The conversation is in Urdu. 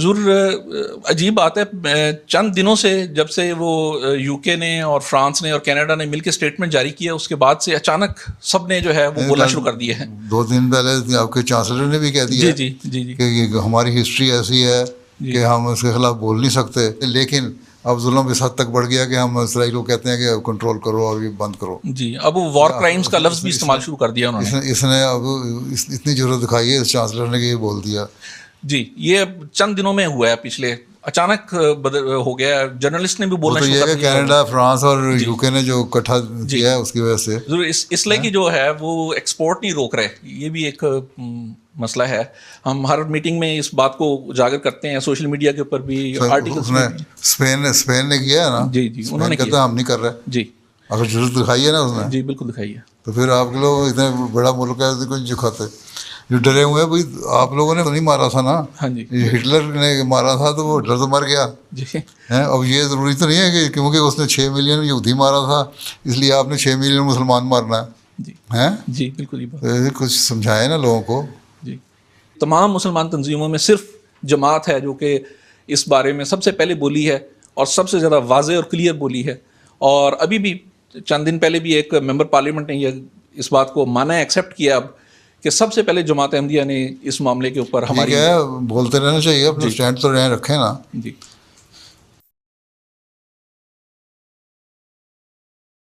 حضور عجیب بات ہے، چند دنوں سے جب سے وہ یو کے نے اور فرانس نے اور کینیڈا نے مل کے اسٹیٹمنٹ جاری کیا، اس کے بعد سے اچانک سب نے جو ہے وہ بولنا شروع کر دیے ہیں. 2 دن پہلے آپ کے چانسلر نے بھی کہہ دیا جی کہ ہماری ہسٹری ایسی ہے کہ ہم اس کے خلاف بول نہیں سکتے، لیکن اب ظلم اس حد تک بڑھ گیا کہ ہم اسرائیل کو کہتے ہیں کہ اب کنٹرول کرو اور یہ بند کرو. جی، اب وہ وار کرائمز کا لفظ بھی استعمال شروع کر دیا انہوں نے. اس نے اب اتنی ضرورت دکھائی ہے اس چانسلر نے کہ یہ بول دیا. جی، یہ چند دنوں میں ہوا ہے، پچھلے اچانک ہو گیا. جرنلسٹ نے بھی بولنا شروع کر دیا. کینیڈا، فرانس اور یو کے نے جو اکٹھا کیا ہے اس کی وجہ سے ضرور اس لیے کہ جو ہے وہ ایکسپورٹ نہیں روک رہے. یہ بھی ایک مسئلہ ہے. ہم ہر میٹنگ میں اس بات کو اجاگر کرتے ہیں، سوشل میڈیا کے اوپر بھی آرٹیکلز میں. اسپین نے کیا ہے نا. جی انہوں نے کہتا ہم نہیں کر رہے. جی اگر ضرورت دکھائی ہے نا اس نے. جی بالکل دکھائی ہے. تو پھر آپ کے لوگ اتنے بڑا ملک ہے کچھ دکھاتے جو ڈرے ہوئے ہیں. بھائی آپ لوگوں نے تو نہیں مارا تھا نا. ہاں جی، ہٹلر نے مارا تھا تو وہ ہٹلر تو مر گیا. جی اب یہ ضروری تو نہیں ہے کہ کیونکہ اس نے 6 ملین یہودی مارا تھا اس لیے آپ نے 6 ملین مسلمان مارنا ہے. جی بالکل یہ بات کچھ سمجھائے نا لوگوں کو. جی تمام مسلمان تنظیموں میں صرف جماعت ہے جو کہ اس بارے میں سب سے پہلے بولی ہے اور سب سے زیادہ واضح اور کلیئر بولی ہے. اور ابھی بھی چند دن پہلے بھی ایک ممبر پارلیمنٹ نے یہ اس بات کو مانا ہے، ایکسیپٹ کیا اب کہ سب سے پہلے جماعت احمدیہ نے اس معاملے کے اوپر ہماری بولتے رہنا چاہیے، اپنا اسٹینڈ تو رکھیں نا. جی